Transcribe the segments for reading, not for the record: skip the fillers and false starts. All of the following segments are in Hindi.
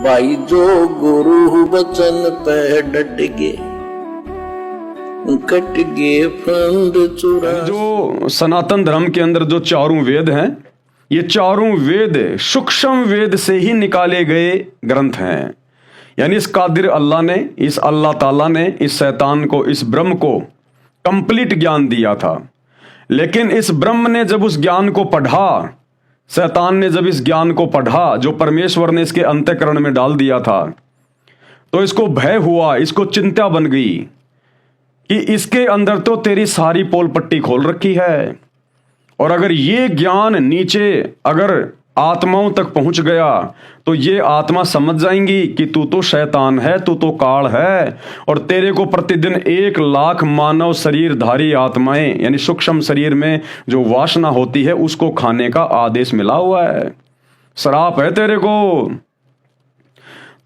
भाई जो गुरु वचन पे डट गए कट गए फंद चुरा। जो सनातन धर्म के अंदर जो चारों वेद हैं, ये चारों वेद सूक्ष्म वेद से ही निकाले गए ग्रंथ हैं। यानी इस कादिर अल्लाह ने, इस अल्लाह ताला ने इस शैतान को, इस ब्रह्म को कंप्लीट ज्ञान दिया था। लेकिन इस ब्रह्म ने जब उस ज्ञान को पढ़ा, शैतान ने जब इस ज्ञान को पढ़ा जो परमेश्वर ने इसके अंतःकरण में डाल दिया था, तो इसको भय हुआ, इसको चिंता बन गई कि इसके अंदर तो तेरी सारी पोल पट्टी खोल रखी है, और अगर ये ज्ञान नीचे अगर आत्माओं तक पहुंच गया तो ये आत्मा समझ जाएंगी कि तू तो शैतान है, तू तो काल है, और तेरे को प्रतिदिन 1,00,000 मानव शरीरधारी आत्माएं यानी सूक्ष्म शरीर में जो वासना होती है उसको खाने का आदेश मिला हुआ है, श्राप है तेरे को।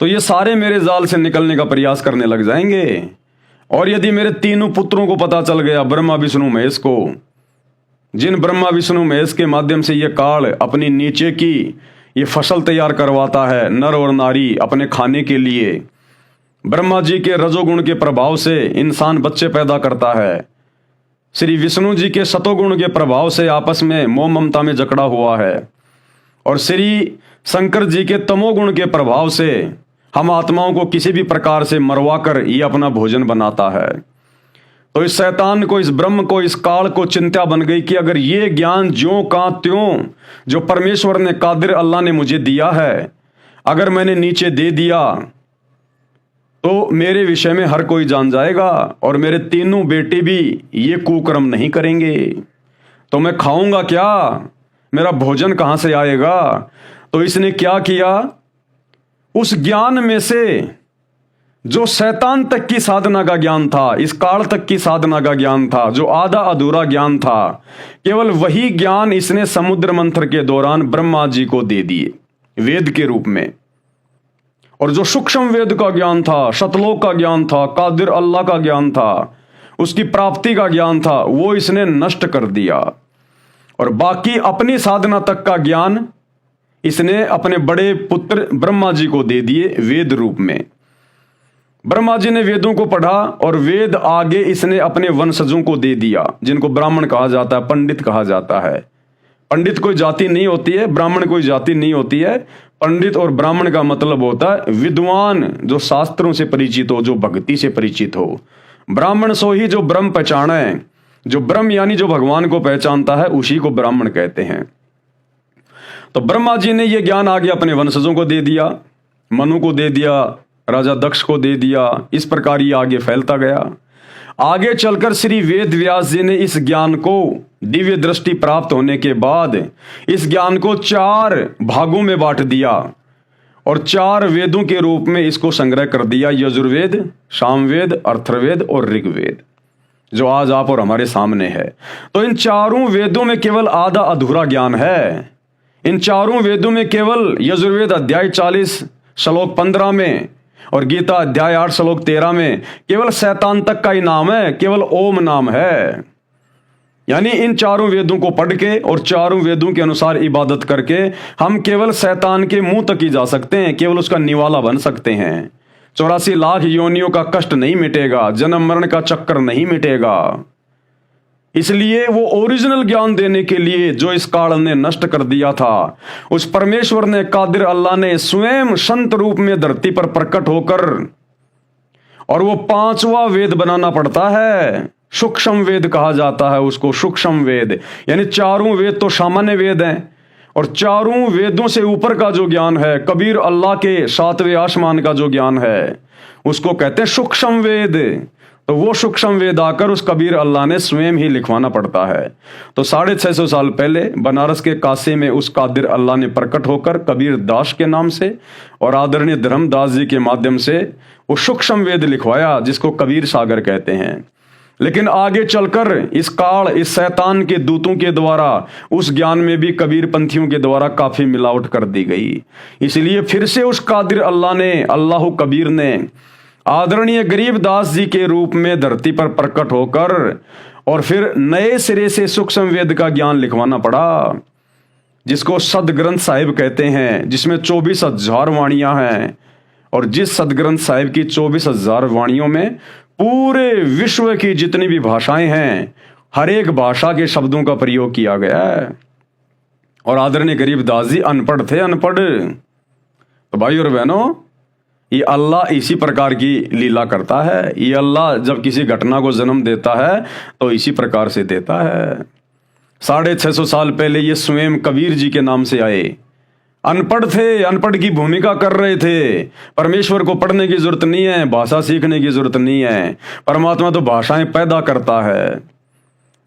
तो ये सारे मेरे जाल से निकलने का प्रयास करने लग जाएंगे। और यदि मेरे तीनों पुत्रों को पता चल गया, ब्रह्मा विष्णु महेश को, जिन ब्रह्मा विष्णु महेश के माध्यम से ये काल अपनी नीचे की ये फसल तैयार करवाता है नर और नारी अपने खाने के लिए, ब्रह्मा जी के रजोगुण के प्रभाव से इंसान बच्चे पैदा करता है, श्री विष्णु जी के सतोगुण के प्रभाव से आपस में मोह ममता में जकड़ा हुआ है, और श्री शंकर जी के तमोगुण के प्रभाव से हम आत्माओं को किसी भी प्रकार से मरवा कर ये अपना भोजन बनाता है। तो इस शैतान को, इस ब्रह्म को, इस काल को चिंता बन गई कि अगर ये ज्ञान ज्यों का त्यों जो परमेश्वर ने, कादिर अल्लाह ने मुझे दिया है, अगर मैंने नीचे दे दिया तो मेरे विषय में हर कोई जान जाएगा और मेरे तीनों बेटे भी ये कुकर्म नहीं करेंगे, तो मैं खाऊंगा क्या, मेरा भोजन कहां से आएगा। तो इसने क्या किया, उस ज्ञान में से जो शैतान तक की साधना का ज्ञान था, इस काल तक की साधना का ज्ञान था, जो आधा अधूरा ज्ञान था, केवल वही ज्ञान इसने समुद्र मंथन के दौरान ब्रह्मा जी को दे दिए वेद के रूप में। और जो सूक्ष्म वेद का ज्ञान था, शतलोक का ज्ञान था, कादिर अल्लाह का ज्ञान था, उसकी प्राप्ति का ज्ञान था, वो इसने नष्ट कर दिया। और बाकी अपनी साधना तक का ज्ञान इसने अपने बड़े पुत्र ब्रह्मा जी को दे दिए वेद रूप में। ब्रह्मा जी ने वेदों को पढ़ा और वेद आगे इसने अपने वंशजों को दे दिया, जिनको ब्राह्मण कहा जाता है, पंडित कहा जाता है। पंडित कोई जाति नहीं होती है, ब्राह्मण कोई जाति नहीं होती है। पंडित और ब्राह्मण का मतलब होता है विद्वान, जो शास्त्रों से परिचित हो, जो भक्ति से परिचित हो। ब्राह्मण सो ही जो ब्रह्म पहचाने, जो ब्रह्म यानी जो भगवान को पहचानता है, उसी को ब्राह्मण कहते हैं। तो ब्रह्मा जी ने यह ज्ञान आगे अपने वंशजों को दे दिया, मनु को दे दिया, राजा दक्ष को दे दिया। इस प्रकार ये आगे फैलता गया। आगे चलकर श्री वेद व्यास जी ने इस ज्ञान को, दिव्य दृष्टि प्राप्त होने के बाद इस ज्ञान को 4 भागों में बांट दिया और 4 वेदों के रूप में इसको संग्रह कर दिया, यजुर्वेद, सामवेद, अथर्ववेद और ऋग्वेद, जो आज आप और हमारे सामने है। तो इन चारों वेदों में केवल आधा अधूरा ज्ञान है। इन चारों वेदों में केवल यजुर्वेद अध्याय 40 श्लोक 15 में और गीता अध्याय 8 श्लोक 13 में केवल शैतान तक का ही नाम है, केवल ओम नाम है। यानी इन चारों वेदों को पढ़ के और चारों वेदों के अनुसार इबादत करके हम केवल शैतान के मुंह तक ही जा सकते हैं, केवल उसका निवाला बन सकते हैं। 84 लाख योनियों का कष्ट नहीं मिटेगा, जन्म मरण का चक्कर नहीं मिटेगा। इसलिए वो ओरिजिनल ज्ञान देने के लिए जो इस काल ने नष्ट कर दिया था, उस परमेश्वर ने, कादिर अल्लाह ने स्वयं संत रूप में धरती पर प्रकट होकर, और वो 5वां वेद बनाना पड़ता है, सूक्ष्म वेद कहा जाता है उसको, सूक्ष्म वेद। यानी चारों वेद तो सामान्य वेद हैं और चारों वेदों से ऊपर का जो ज्ञान है, कबीर अल्लाह के 7वें आसमान का जो ज्ञान है, उसको कहते हैं सूक्ष्म वेद। तो वो सूक्ष्म वेद आकर उस कबीर अल्लाह ने स्वयं ही लिखवाना पड़ता है। तो 650 साल पहले बनारस के काशी में उस कादिर अल्लाह ने प्रकट होकर कबीर दास के नाम से और आदरणीय धर्मदास जी के माध्यम से वो सूक्ष्म वेद लिखवाया, जिसको कबीर सागर कहते हैं। लेकिन आगे चलकर इस काल, इस शैतान के दूतों के द्वारा उस ज्ञान में भी कबीर पंथियों के द्वारा काफी मिलावट कर दी गई। इसलिए फिर से उस कादिर अल्लाह ने, अल्लाह कबीर ने आदरणीय गरीबदास जी के रूप में धरती पर प्रकट होकर और फिर नए सिरे से सूक्ष्म वेद का ज्ञान लिखवाना पड़ा, जिसको सद ग्रंथ साहिब कहते हैं, जिसमें 24,000 वाणियां हैं और जिस सदग्रंथ साहिब की 24,000 वाणियों में पूरे विश्व की जितनी भी भाषाएं हैं, हर एक भाषा के शब्दों का प्रयोग किया गया है। और आदरणीय गरीबदास जी अनपढ़ थे, अनपढ़। तो भाई और बहनों, ये अल्लाह इसी प्रकार की लीला करता है। ये अल्लाह जब किसी घटना को जन्म देता है तो इसी प्रकार से देता है। 650 साल पहले ये स्वयं कबीर जी के नाम से आए। अनपढ़ थे, अनपढ़ की भूमिका कर रहे थे। परमेश्वर को पढ़ने की जरूरत नहीं है, भाषा सीखने की जरूरत नहीं है। परमात्मा तो भाषाएं पैदा करता है,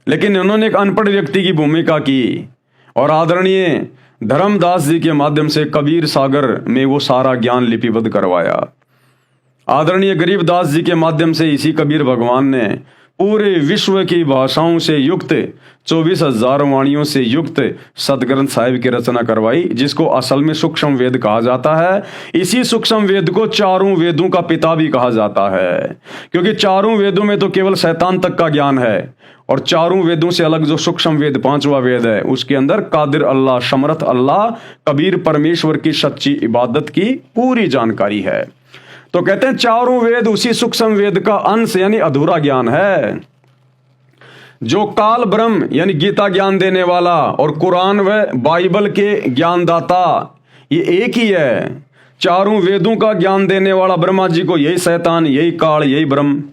लेकिन उन्होंने एक अनपढ़ व्यक्ति की भूमिका की और आदरणीय धर्मदास जी के माध्यम से कबीर सागर में वो सारा ज्ञान लिपिबद्ध करवाया। आदरणीय गरीबदास जी के माध्यम से इसी कबीर भगवान ने पूरे विश्व की भाषाओं से युक्त 24,000 वाणियों से युक्त सदग्रंथ साहिब की रचना करवाई, जिसको असल में सूक्ष्म वेद कहा जाता है। इसी सूक्ष्म वेद को चारों वेदों का पिता भी कहा जाता है, क्योंकि चारों वेदों में तो केवल शैतान तक का ज्ञान है, और चारों वेदों से अलग जो सूक्ष्म वेद 5वां वेद है, उसके अंदर कादिर अल्लाह, समर्थ अल्लाह, कबीर परमेश्वर की सच्ची इबादत की पूरी जानकारी है। तो कहते हैं चारों वेद उसी सूक्ष्म वेद का अंश यानी अधूरा ज्ञान है। जो काल ब्रह्म यानी गीता ज्ञान देने वाला और कुरान व बाइबल के ज्ञानदाता, ये एक ही है। चारों वेदों का ज्ञान देने वाला ब्रह्मा जी को यही शैतान, यही काल, यही ब्रह्म।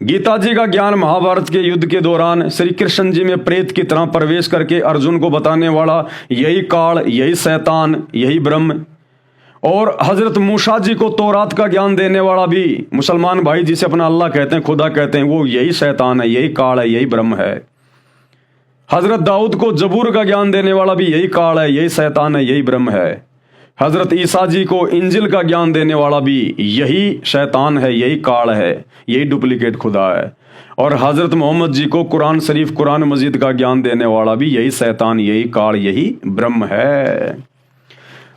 गीता जी का ज्ञान महाभारत के युद्ध के दौरान श्री कृष्ण जी में प्रेत की तरह प्रवेश करके अर्जुन को बताने वाला यही काल, यही शैतान, यही ब्रह्म। और हजरत मूसा जी को तौरात का ज्ञान देने वाला भी मुसलमान भाई जिसे अपना अल्लाह कहते हैं, खुदा कहते हैं, वो यही शैतान है, यही काल है, यही ब्रह्म है। हजरत दाऊद को जबूर का ज्ञान देने वाला भी यही काल है, यही शैतान है, यही ब्रह्म है। हजरत ईसा जी को इंजिल का ज्ञान देने वाला भी यही शैतान है, यही काल है, यही डुप्लीकेट खुदा है। और हजरत मोहम्मद जी को कुरान शरीफ, कुरान मजीद का ज्ञान देने वाला भी यही शैतान, यही काल, यही ब्रह्म है।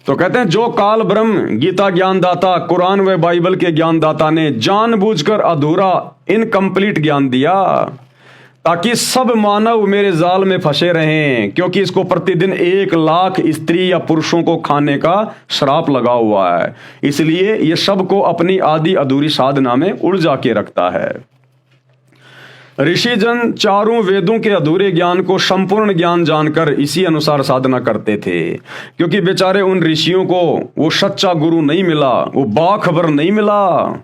तो कहते हैं जो काल ब्रह्म, गीता ज्ञानदाता, कुरान व बाइबल के ज्ञानदाता ने जानबूझकर अधूरा इनकम्प्लीट ज्ञान दिया, ताकि सब मानव मेरे जाल में फंसे रहें, क्योंकि इसको प्रतिदिन 1 लाख स्त्री या पुरुषों को खाने का श्राप लगा हुआ है। इसलिए ये सबको अपनी आदि अधूरी साधना में उलझा के रखता है। ऋषिजन चारों वेदों के अधूरे ज्ञान को संपूर्ण ज्ञान जानकर इसी अनुसार साधना करते थे, क्योंकि बेचारे उन ऋषियों को वो सच्चा गुरु नहीं मिला, वो बाखबर नहीं मिला,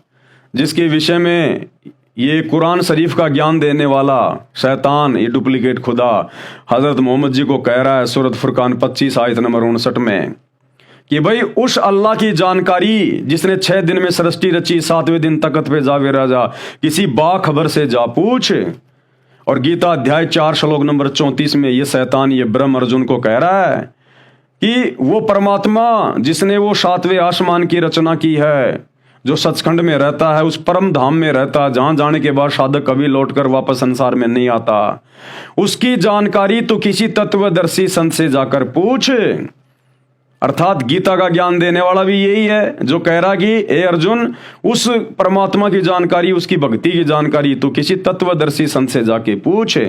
जिसके विषय में ये कुरान शरीफ का ज्ञान देने वाला शैतान, ये डुप्लीकेट खुदा हजरत मोहम्मद जी को कह रहा है सूरत फुरकान 25 आयत नंबर 59 में कि भाई उस अल्लाह की जानकारी जिसने 6 दिन में सृष्टि रची, 7वें दिन तख्त पे जावे राजा, किसी बाखबर से जा पूछ। और गीता अध्याय 4 श्लोक नंबर 34 में ये शैतान, ये ब्रह्म अर्जुन को कह रहा है कि वो परमात्मा जिसने वो 7वें आसमान की रचना की है, जो सचखंड में रहता है, उस परम धाम में रहता है, जहां जाने के बाद साधक कभी लौटकर वापस संसार में नहीं आता, उसकी जानकारी तो किसी तत्वदर्शी संत से जाकर पूछ। अर्थात गीता का ज्ञान देने वाला भी यही है, जो कह रहा कि ए अर्जुन, उस परमात्मा की जानकारी, उसकी भक्ति की जानकारी तो किसी तत्वदर्शी संत से जाके पूछे।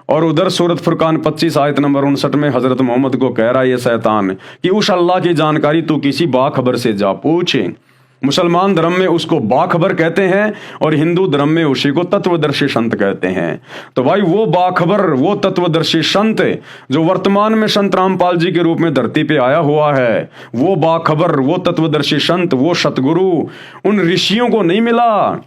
और उधर सूरत फुरकान 25 आयत नंबर 59 में हजरत मोहम्मद को कह रहा है ये शैतान कि उस अल्लाह की जानकारी तो किसी बाखबर से जा पूछे। मुसलमान धर्म में उसको बाखबर कहते हैं और हिंदू धर्म में उसी को तत्वदर्शी संत कहते हैं। तो भाई वो बाखबर, वो तत्वदर्शी संत जो वर्तमान में संत रामपाल जी के रूप में धरती पे आया हुआ है, वो बाखबर, वो तत्वदर्शी संत, वो सतगुरु उन ऋषियों को नहीं मिला,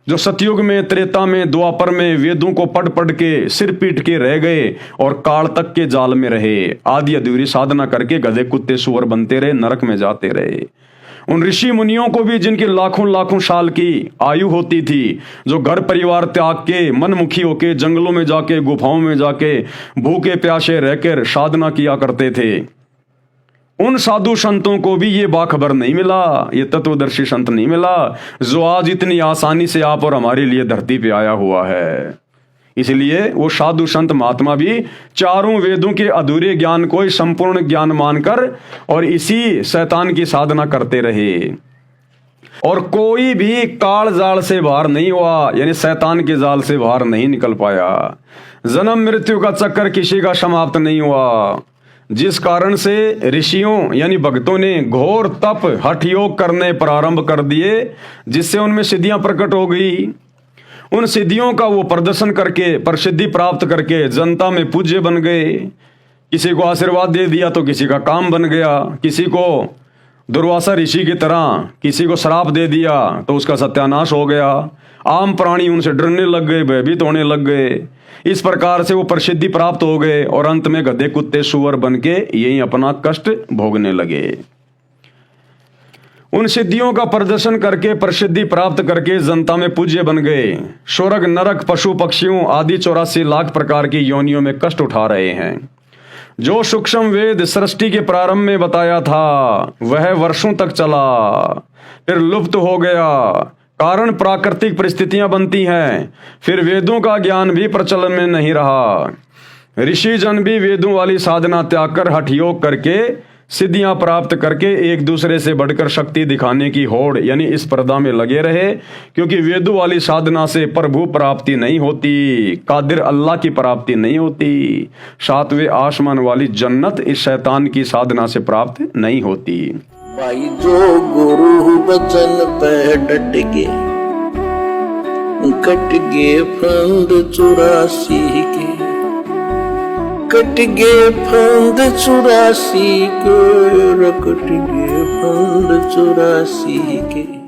जो सतयुग में, त्रेता में, द्वापर में वेदों को पढ़ पढ़ के सिर पीट के रह गए और काल तक के जाल में रहे, आदि अधूरी साधना करके गधे कुत्ते सुअर बनते रहे, नरक में जाते रहे। उन ऋषि मुनियों को भी जिनकी लाखों लाखों साल की आयु होती थी, जो घर परिवार त्याग के मनमुखी होके जंगलों में जाके, गुफाओं में जाके भूखे प्यासे रहकर साधना किया करते थे, उन साधु संतों को भी ये बाखबर नहीं मिला, ये तत्वदर्शी संत नहीं मिला, जो आज इतनी आसानी से आप और हमारे लिए धरती पे आया हुआ है। इसलिए वो साधु संत महात्मा भी चारों वेदों के अधूरे ज्ञान को संपूर्ण ज्ञान मानकर और इसी शैतान की साधना करते रहे। और कोई भी काल जाल से बाहर नहीं हुआ, यानी शैतान के जाल से बाहर नहीं निकल पाया। जन्म मृत्यु का चक्कर किसी का समाप्त नहीं हुआ। जिस कारण से ऋषियों यानी भक्तों ने घोर तप हठ योग करने प्रारंभ कर दिए, जिससे उनमें सिद्धियां प्रकट हो गई। उन सिद्धियों का वो प्रदर्शन करके प्रसिद्धि प्राप्त करके जनता में पूज्य बन गए। किसी को आशीर्वाद दे दिया तो किसी का काम बन गया, किसी को दुर्वासा ऋषि की तरह किसी को श्राप दे दिया तो उसका सत्यानाश हो गया। आम प्राणी उनसे डरने लग गए, भयभीत होने लग गए। इस प्रकार से वो प्रसिद्धि प्राप्त हो गए और अंत में गधे कुत्ते सुअर बन के यही अपना कष्ट भोगने लगे। उन सिद्धियों का प्रदर्शन करके प्रसिद्धि प्राप्त करके जनता में पूज्य बन गए। स्वर्ग नरक पशु पक्षियों आदि 84 लाख प्रकार की योनियों में कष्ट उठा रहे हैं। जो सूक्ष्म वेद सृष्टि के प्रारंभ में बताया था वह वर्षों तक चला, फिर लुप्त हो गया। कारण प्राकृतिक परिस्थितियां बनती हैं, फिर वेदों का ज्ञान भी प्रचलन में नहीं रहा। ऋषि जन भी वेदों वाली साधना त्याग कर हठ योग करके सिद्धियां प्राप्त करके एक दूसरे से बढ़कर शक्ति दिखाने की होड़ यानी इस स्पर्धा में लगे रहे, क्योंकि वेदों वाली साधना से प्रभु प्राप्ति नहीं होती, कादिर अल्लाह की प्राप्ति नहीं होती। 7वें आसमान वाली जन्नत इस शैतान की साधना से प्राप्त नहीं होती। भाई जो गुरु बचन पे डट गे, कट गे फंद 84 के, कट गे फंद 84 के, कट गे फंद 84 के।